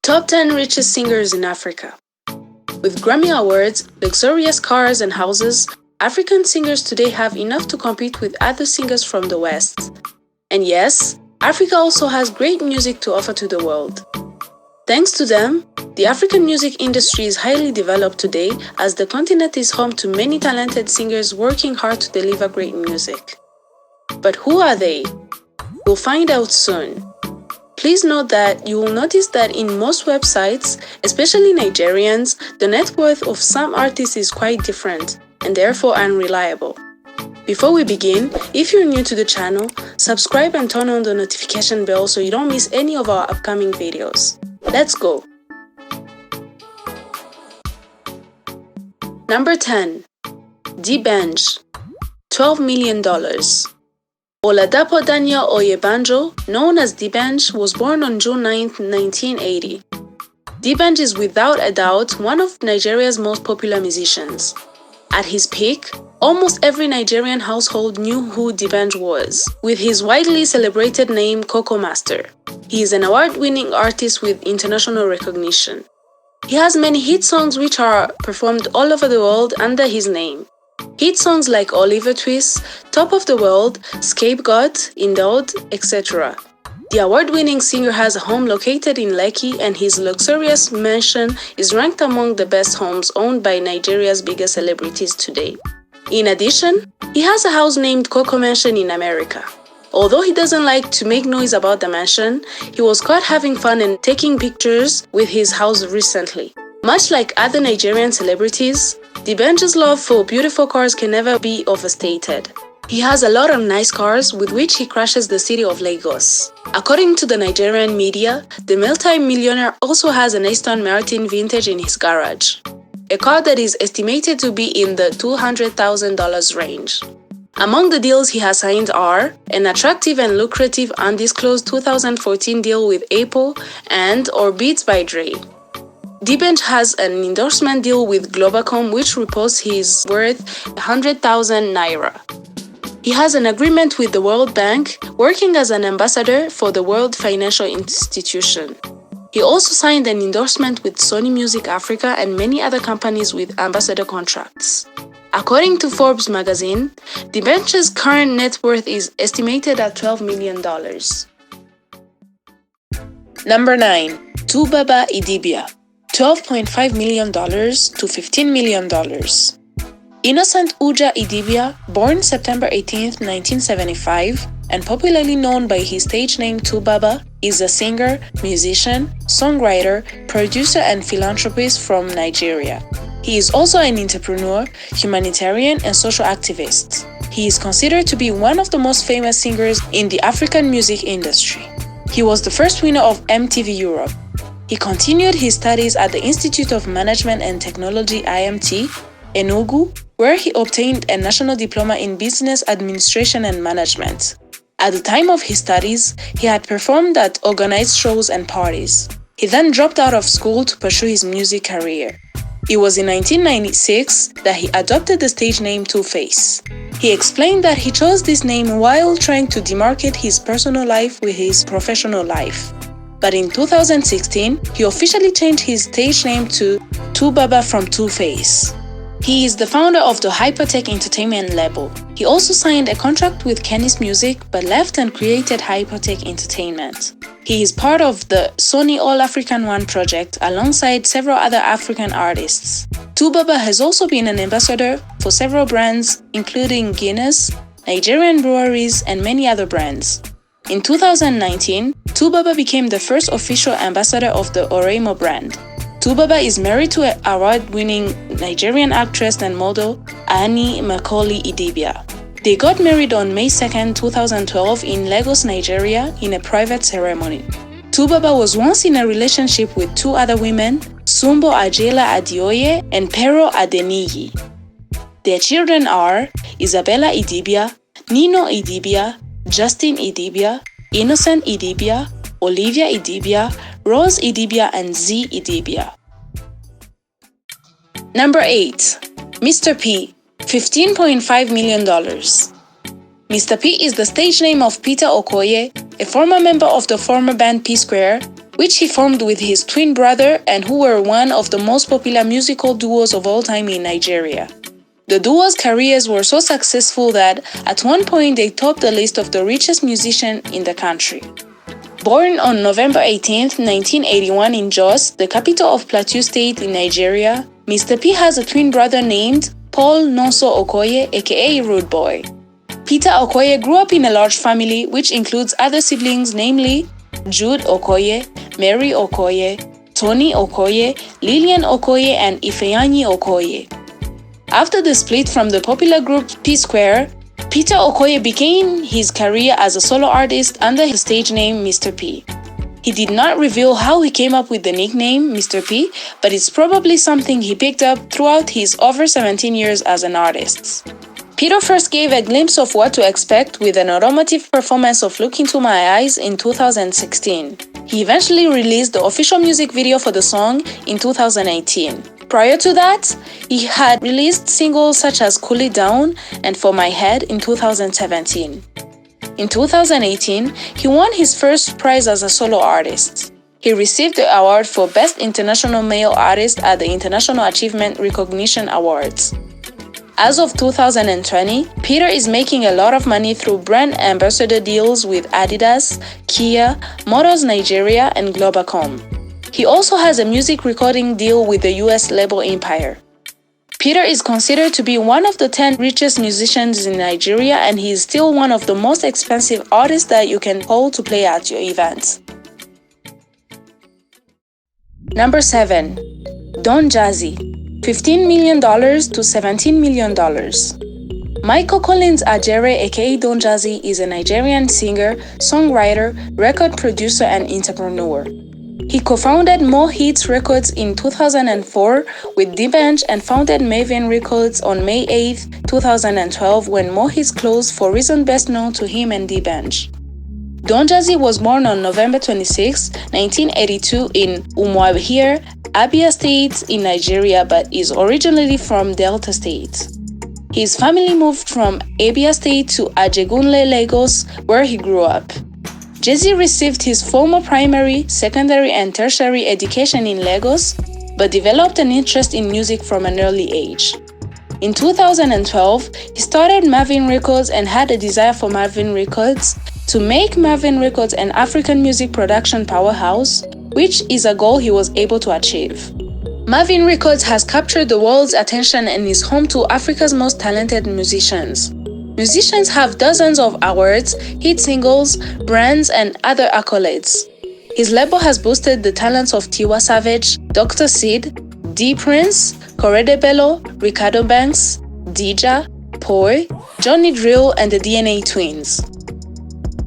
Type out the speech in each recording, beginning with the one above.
Top 10 richest singers in Africa. With Grammy Awards, luxurious cars and houses, African singers today have enough to compete with other singers from the West. And yes, Africa also has great music to offer to the world. Thanks to them, the African music industry is highly developed today as the continent is home to many talented singers working hard to deliver great music. But who are they? We'll find out soon. Please note that you will notice that in most websites, especially Nigerians, the net worth of some artists is quite different and therefore unreliable. Before we begin, if you're new to the channel, subscribe and turn on the notification bell so you don't miss any of our upcoming videos. Let's go! Number 10. D'banj, $12 million. Oladapo Daniel Oyebanjo, known as D'banj, was born on June 9, 1980. D'banj is without a doubt one of Nigeria's most popular musicians. At his peak, almost every Nigerian household knew who D'banj was, with his widely celebrated name Coco Master. He is an award-winning artist with international recognition. He has many hit songs which are performed all over the world under his name. Hit songs like Oliver Twist, Top of the World, Scapegoat, Indulge, etc. The award-winning singer has a home located in Lekki, and his luxurious mansion is ranked among the best homes owned by Nigeria's biggest celebrities today. In addition, he has a house named Coco Mansion in America. Although he doesn't like to make noise about the mansion, he was caught having fun and taking pictures with his house recently. Much like other Nigerian celebrities, D'banj's love for beautiful cars can never be overstated. He has a lot of nice cars with which he crushes the city of Lagos. According to the Nigerian media, the multi-millionaire also has an Aston Martin vintage in his garage, a car that is estimated to be in the $200,000 range. Among the deals he has signed are an attractive and lucrative undisclosed 2014 deal with Apple and/or Beats by Dre. D'banj has an endorsement deal with Globacom which reports he is worth 100,000 naira. He has an agreement with the World Bank, working as an ambassador for the World Financial Institution. He also signed an endorsement with Sony Music Africa and many other companies with ambassador contracts. According to Forbes magazine, D'banj's current net worth is estimated at $12 million. Number 9. Tubaba Idibia, $12.5 million to $15 million. Innocent Uja Idibia, born September 18, 1975, and popularly known by his stage name Tubaba, is a singer, musician, songwriter, producer, and philanthropist from Nigeria. He is also an entrepreneur, humanitarian, and social activist. He is considered to be one of the most famous singers in the African music industry. He was the first winner of MTV Europe. He continued his studies at the Institute of Management and Technology IMT, Enugu, where he obtained a national diploma in business administration and management. At the time of his studies, he had performed at organized shows and parties. He then dropped out of school to pursue his music career. It was in 1996 that he adopted the stage name Two-Face. He explained that he chose this name while trying to demarcate his personal life with his professional life. But in 2016, he officially changed his stage name to Tubaba from Two-Face. He is the founder of the Hypertech Entertainment label. He also signed a contract with Kenny's Music but left and created Hypertech Entertainment. He is part of the Sony All-African One project alongside several other African artists. Tubaba has also been an ambassador for several brands including Guinness, Nigerian breweries, and many other brands. In 2019, Tubaba became the first official ambassador of the Oremo brand. Tubaba is married to an award-winning Nigerian actress and model, Annie Macaulay Idibia. They got married on May 2, 2012 in Lagos, Nigeria, in a private ceremony. Tubaba was once in a relationship with two other women, Sumbo Ajela Adioye and Pero Adeniyi. Their children are Isabella Idibia, Nino Idibia, Justin Idibia, Innocent Idibia, Olivia Idibia, Rose Idibia, and Z Idibia. Number 8. Mr. P, $15.5 million. Mr. P is the stage name of Peter Okoye, a former member of the former band P Square, which he formed with his twin brother and who were one of the most popular musical duos of all time in Nigeria. The duo's careers were so successful that at one point they topped the list of the richest musicians in the country. Born on November 18, 1981 in Jos, the capital of Plateau State in Nigeria, Mr. P has a twin brother named Paul Nonso Okoye, aka Rude Boy. Peter Okoye grew up in a large family which includes other siblings, namely Jude Okoye, Mary Okoye, Tony Okoye, Lillian Okoye, and Ifeanyi Okoye. After the split from the popular group P-Square, Peter Okoye began his career as a solo artist under his stage name Mr. P. He did not reveal how he came up with the nickname Mr. P, but it's probably something he picked up throughout his over 17 years as an artist. Peter first gave a glimpse of what to expect with an automotive performance of Look Into My Eyes in 2016. He eventually released the official music video for the song in 2018. Prior to that, he had released singles such as Cool It Down and For My Head in 2017. In 2018, he won his first prize as a solo artist. He received the award for Best International Male Artist at the International Achievement Recognition Awards. As of 2020, Peter is making a lot of money through brand ambassador deals with Adidas, Kia, Motors Nigeria, and Globacom. He also has a music recording deal with the US label Empire. Peter is considered to be one of the 10 richest musicians in Nigeria, and he is still one of the most expensive artists that you can call to play at your events. Number 7. Don Jazzy. $15 million to $17 million. Michael Collins Ajere, aka Don Jazzy, is a Nigerian singer, songwriter, record producer, and entrepreneur. He co-founded More Hits Records in 2004 with D'banj and founded Maven Records on May 8, 2012 when More Hits closed for reasons best known to him and D'banj. Don Jazzy was born on November 26, 1982 in Umuahia, Abia State in Nigeria, but is originally from Delta State. His family moved from Abia State to Ajegunle, Lagos, where he grew up. Jazzy received his formal primary, secondary, and tertiary education in Lagos, but developed an interest in music from an early age. In 2012, he started Maven Records and had a desire for Maven Records to make Maven Records an African music production powerhouse, which is a goal he was able to achieve. Maven Records has captured the world's attention and is home to Africa's most talented musicians. Musicians have dozens of awards, hit singles, brands, and other accolades. His label has boosted the talents of Tiwa Savage, Dr. Sid, D Prince, Corede Bello, Ricardo Banks, Dija, Poi, Johnny Drill, and the DNA Twins.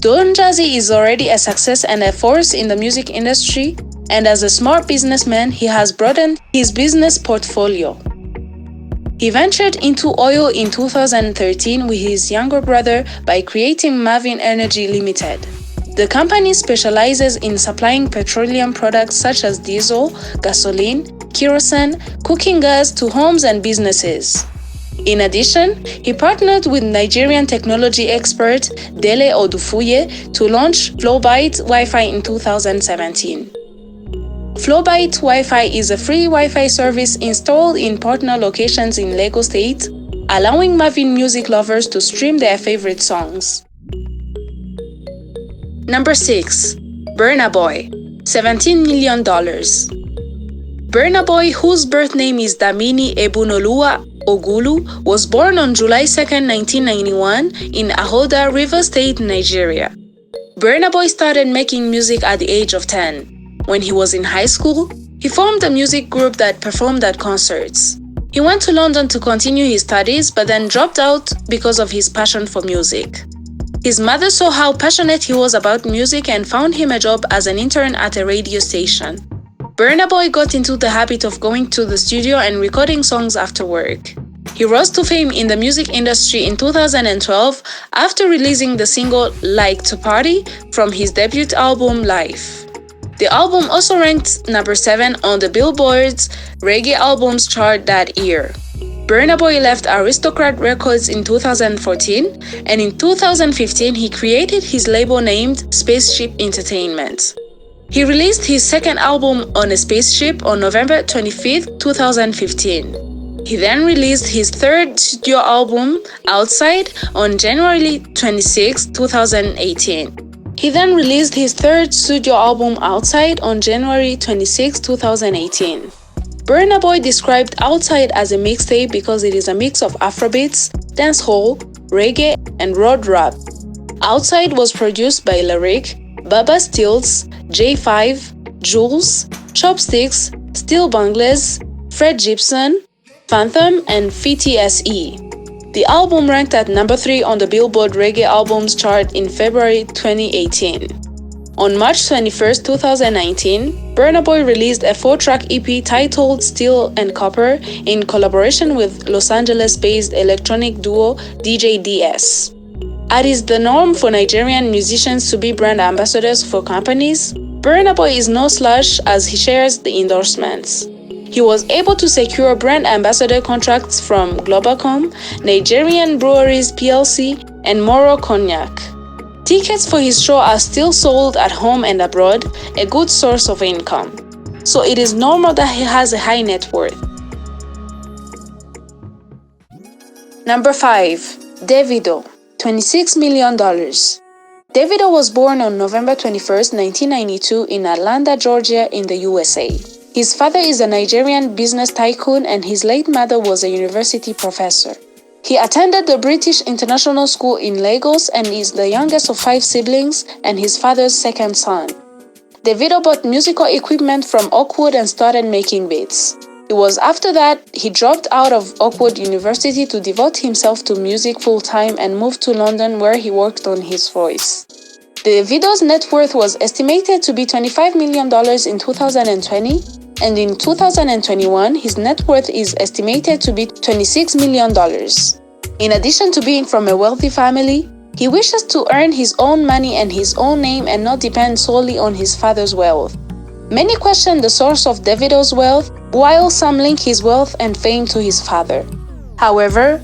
Don Jazzy is already a success and a force in the music industry, and as a smart businessman, he has broadened his business portfolio. He ventured into oil in 2013 with his younger brother by creating Maven Energy Limited. The company specializes in supplying petroleum products such as diesel, gasoline, kerosene, cooking gas to homes and businesses. In addition, he partnered with Nigerian technology expert Dele Odufuye to launch Flowbyte Wi-Fi in 2017. Flowbyte Wi-Fi is a free Wi-Fi service installed in partner locations in Lagos State, allowing Maven music lovers to stream their favorite songs. Number 6. Burna Boy, $17 million. Burna Boy, whose birth name is Damini Ebunoluwa Ogulu, was born on July 2, 1991 in Ahoda, Rivers State, Nigeria. Burna Boy started making music at the age of 10. When he was in high school, he formed a music group that performed at concerts. He went to London to continue his studies, but then dropped out because of his passion for music. His mother saw how passionate he was about music and found him a job as an intern at a radio station. Burna Boy got into the habit of going to the studio and recording songs after work. He rose to fame in the music industry in 2012 after releasing the single Like to Party from his debut album Life. The album also ranked number 7 on the Billboard's Reggae Albums chart that year. Burna Boy left Aristocrat Records in 2014, and in 2015 he created his label named Spaceship Entertainment. He released his second album On a Spaceship on November 25th, 2015. He then released his third studio album, Outside, on January 26, 2018. He then released his third studio album, Outside, on January 26, 2018. Burna Boy described Outside as a mixtape because it is a mix of Afrobeats, dancehall, reggae, and road rap. Outside was produced by Lyric, Baba Stills, J5, Jules, Chopsticks, Steel Bangles, Fred Gibson, Phantom, and FTSE. The album ranked at number 3 on the Billboard Reggae Albums chart in February 2018. On March 21, 2019, Burna Boy released a 4-track EP titled Steel and Copper in collaboration with Los Angeles-based electronic duo DJ DS. As is the norm for Nigerian musicians to be brand ambassadors for companies, Burna Boy is no slouch as he shares the endorsements. He was able to secure brand ambassador contracts from Globalcom, Nigerian Breweries PLC, and Moro Cognac. Tickets for his show are still sold at home and abroad, a good source of income. So it is normal that he has a high net worth. Number 5. Davido, $26 million. Davido was born on November 21, 1992 in Atlanta, Georgia in the USA. His father is a Nigerian business tycoon and his late mother was a university professor. He attended the British International School in Lagos and is the youngest of 5 siblings and his father's second son. Davido bought musical equipment from Oakwood and started making beats. It was after that he dropped out of Oakwood University to devote himself to music full-time and moved to London where he worked on his voice. Davido's net worth was estimated to be $25 million in 2020, and in 2021, his net worth is estimated to be $26 million. In addition to being from a wealthy family, he wishes to earn his own money and his own name and not depend solely on his father's wealth. Many question the source of Davido's wealth, while some link his wealth and fame to his father. However,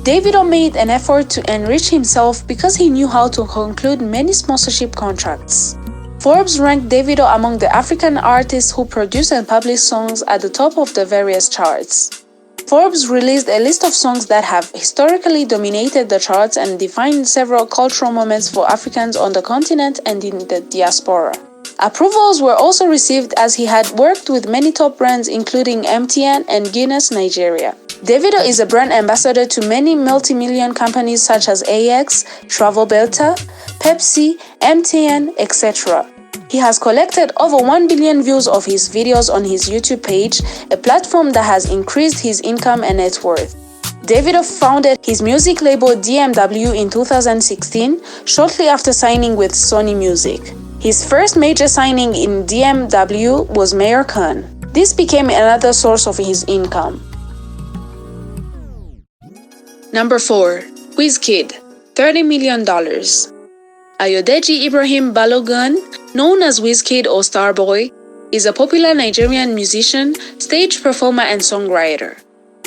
Davido made an effort to enrich himself because he knew how to conclude many sponsorship contracts. Forbes ranked Davido among the African artists who produce and publish songs at the top of the various charts. Forbes released a list of songs that have historically dominated the charts and defined several cultural moments for Africans on the continent and in the diaspora. Approvals were also received as he had worked with many top brands including MTN and Guinness Nigeria. Davido is a brand ambassador to many multi-million companies such as AX, Travel Belta, Pepsi, MTN, etc. He has collected over 1 billion views of his videos on his YouTube page, a platform that has increased his income and net worth. Davido founded his music label DMW in 2016, shortly after signing with Sony Music. His first major signing in DMW was Mayor Khan. This became another source of his income. Number 4. Wizkid, $30 million. Ayodeji Ibrahim Balogun, known as Wizkid or Starboy, is a popular Nigerian musician, stage performer, and songwriter.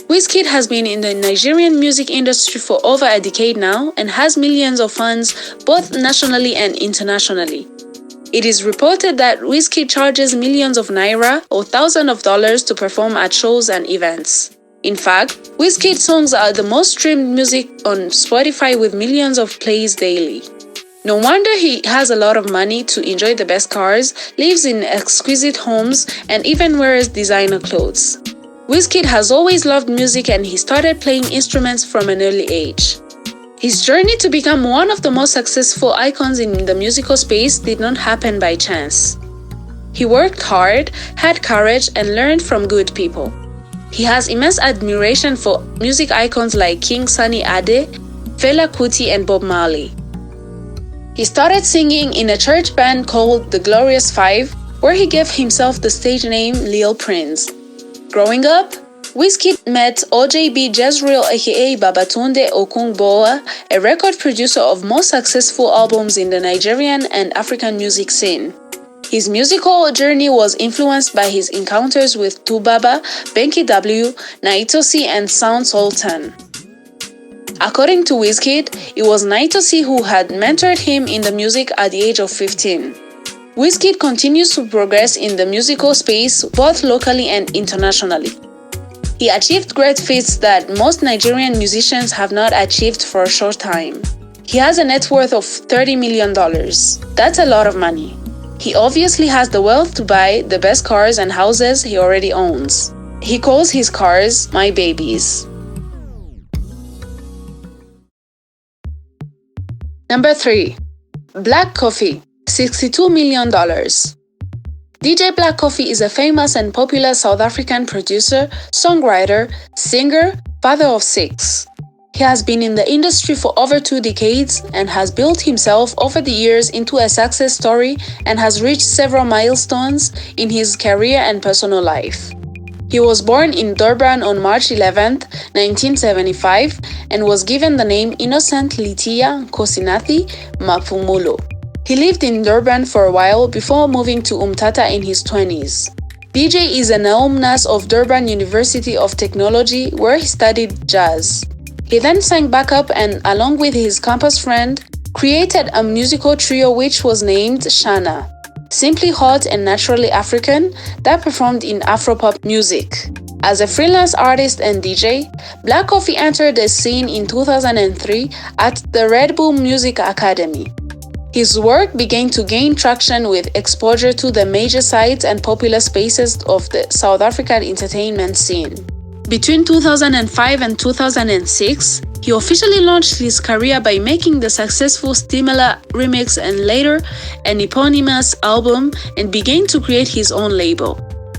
Wizkid has been in the Nigerian music industry for over a decade now and has millions of fans both nationally and internationally. It is reported that Wizkid charges millions of naira or thousands of dollars to perform at shows and events. In fact, Wizkid songs are the most streamed music on Spotify with millions of plays daily. No wonder he has a lot of money to enjoy the best cars, lives in exquisite homes, and even wears designer clothes. Wizkid has always loved music and he started playing instruments from an early age. His journey to become one of the most successful icons in the musical space did not happen by chance. He worked hard, had courage, and learned from good people. He has immense admiration for music icons like King Sunny Ade, Fela Kuti, and Bob Marley. He started singing in a church band called The Glorious Five, where he gave himself the stage name Lil Prince. Growing up, Wizkid met OJB Jezreel aka Babatunde Okungboa, a record producer of most successful albums in the Nigerian and African music scene. His musical journey was influenced by his encounters with Tubaba, Benky W, Naito C, and Sound Sultan. According to Wizkid, it was Naito C who had mentored him in the music at the age of 15. Wizkid continues to progress in the musical space both locally and internationally. He achieved great feats that most Nigerian musicians have not achieved for a short time. He has a net worth of $30 million. That's a lot of money. He obviously has the wealth to buy the best cars and houses he already owns. He calls his cars "my babies." Number 3. Black Coffee, $62 million. DJ Black Coffee is a famous and popular South African producer, songwriter, singer, father of 6. He has been in the industry for over 2 decades and has built himself over the years into a success story and has reached several milestones in his career and personal life. He was born in Durban on March 11, 1975, and was given the name Innocent Litiya Nkosinathi Maphumulo. He lived in Durban for a while before moving to Umtata in his 20s. DJ is an alumnus of Durban University of Technology, where he studied jazz. He then sang backup and, along with his campus friend, created a musical trio which was named Shana, simply hot and naturally African, that performed in Afropop music. As a freelance artist and DJ, Black Coffee entered the scene in 2003 at the Red Bull Music Academy. His work began to gain traction with exposure to the major sites and popular spaces of the South African entertainment scene. Between 2005 and 2006, he officially launched his career by making the successful Stimela remix and later an eponymous album, and began to create his own label.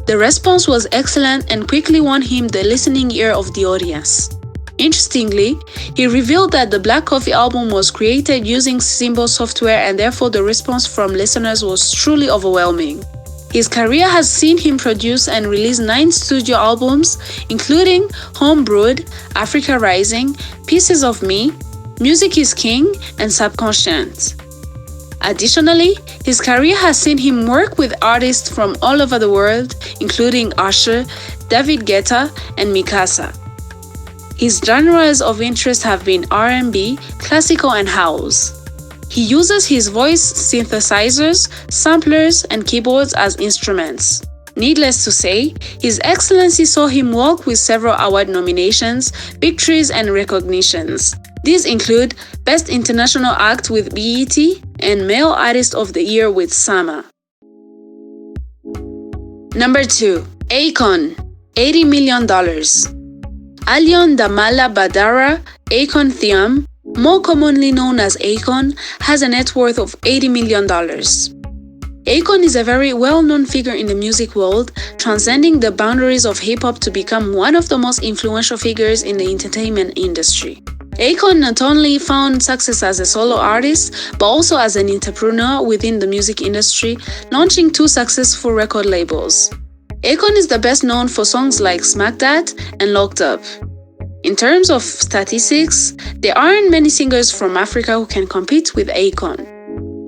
The response was excellent and quickly won him the listening ear of the audience. Interestingly, he revealed that the Black Coffee album was created using Symbol software, and therefore the response from listeners was truly overwhelming. His career has seen him produce and release 9 studio albums, including Homebrewed, Africa Rising, Pieces of Me, Music is King, and Subconscious. Additionally, his career has seen him work with artists from all over the world, including Usher, David Guetta, and Mikasa. His genres of interest have been R&B, classical, and house. He uses his voice synthesizers, samplers, and keyboards as instruments. Needless to say, His Excellency saw him walk with several award nominations, victories, and recognitions. These include Best International Act with BET and Male Artist of the Year with Sama. Number 2. Akon, $80 million. Allion Damala Badara Akon Thiam, more commonly known as Akon, has a net worth of $80 million. Akon is a very well-known figure in the music world, transcending the boundaries of hip-hop to become one of the most influential figures in the entertainment industry. Akon not only found success as a solo artist, but also as an entrepreneur within the music industry, launching 2 successful record labels. Akon is the best known for songs like Smack That and Locked Up. In terms of statistics, there aren't many singers from Africa who can compete with Akon.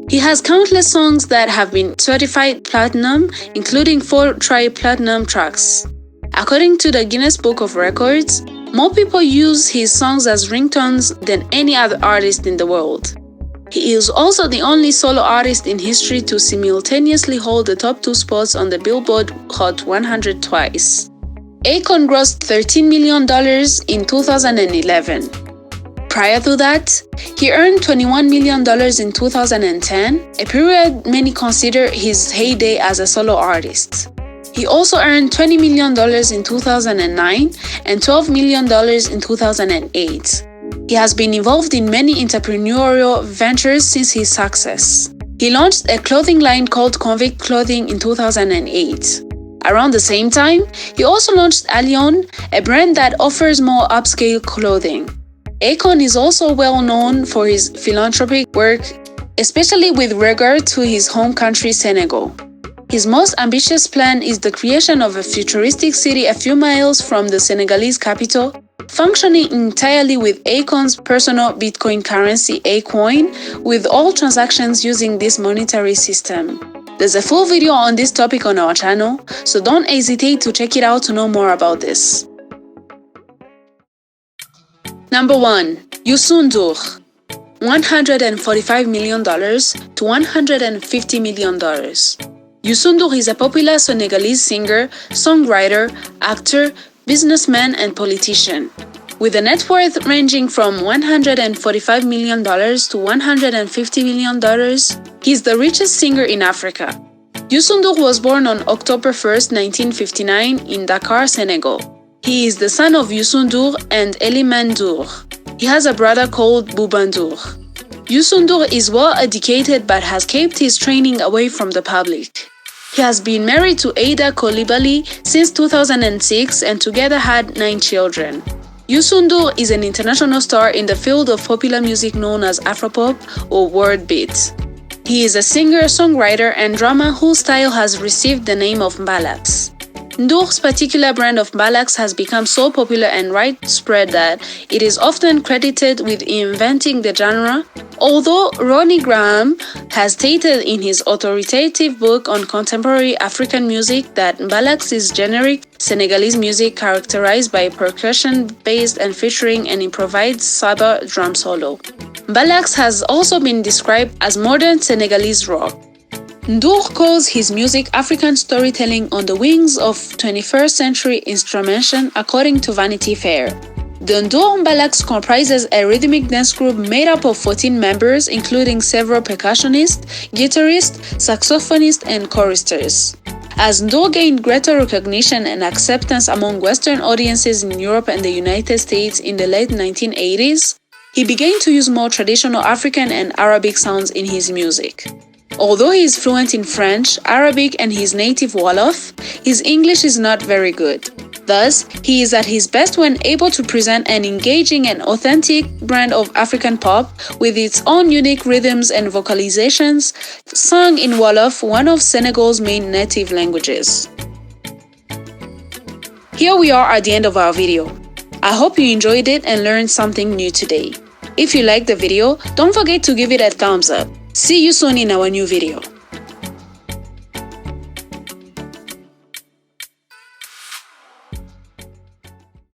He has countless songs that have been certified platinum, including 4 tri-platinum tracks. According to the Guinness Book of Records, more people use his songs as ringtones than any other artist in the world. He is also the only solo artist in history to simultaneously hold the top 2 spots on the Billboard Hot 100 twice. Akon grossed $13 million in 2011. Prior to that, he earned $21 million in 2010, a period many consider his heyday as a solo artist. He also earned $20 million in 2009 and $12 million in 2008. He has been involved in many entrepreneurial ventures since his success. He launched a clothing line called Convict Clothing in 2008. Around the same time, he also launched Allion, a brand that offers more upscale clothing. Akon is also well known for his philanthropic work, especially with regard to his home country Senegal. His most ambitious plan is the creation of a futuristic city a few miles from the Senegalese capital, functioning entirely with Akon's personal Bitcoin currency Acoin, with all transactions using this monetary system. There's a full video on this topic on our channel, so don't hesitate to check it out to know more about this. Number 1. Youssou N'Dour, $145 million to $150 million. Youssou N'Dour is a popular Senegalese singer, songwriter, actor, businessman, and politician. With a net worth ranging from $145 million to $150 million, he's the richest singer in Africa. Youssou N'Dour was born on October 1, 1959 in Dakar, Senegal. He is the son of Youssou N'Dour and Elimane N'Dour. He has a brother called Bouba N'Dour. Youssou N'Dour is well educated but has kept his training away from the public. He has been married to Aida Coulibaly since 2006 and together had 9 children. Youssou N'Dour is an international star in the field of popular music known as Afropop or world beat. He is a singer, songwriter, and drummer whose style has received the name of mbalax. N'Dour's particular brand of mbalax has become so popular and widespread that it is often credited with inventing the genre, although Ronnie Graham has stated in his authoritative book on contemporary African music that mbalax is generic Senegalese music characterized by percussion-based and featuring an improvised saba drum solo. Mbalax has also been described as modern Senegalese rock. N'Dour calls his music African storytelling on the wings of 21st century instrumentation, according to Vanity Fair. The N'Dour Mbalax comprises a rhythmic dance group made up of 14 members, including several percussionists, guitarists, saxophonists, and choristers. As N'Dour gained greater recognition and acceptance among Western audiences in Europe and the United States in the late 1980s, he began to use more traditional African and Arabic sounds in his music. Although he is fluent in French, Arabic, and his native Wolof, his English is not very good. Thus, he is at his best when able to present an engaging and authentic brand of African pop with its own unique rhythms and vocalizations, sung in Wolof, one of Senegal's main native languages. Here we are at the end of our video. I hope you enjoyed it and learned something new today. If you liked the video, don't forget to give it a thumbs up. See you soon in our new video.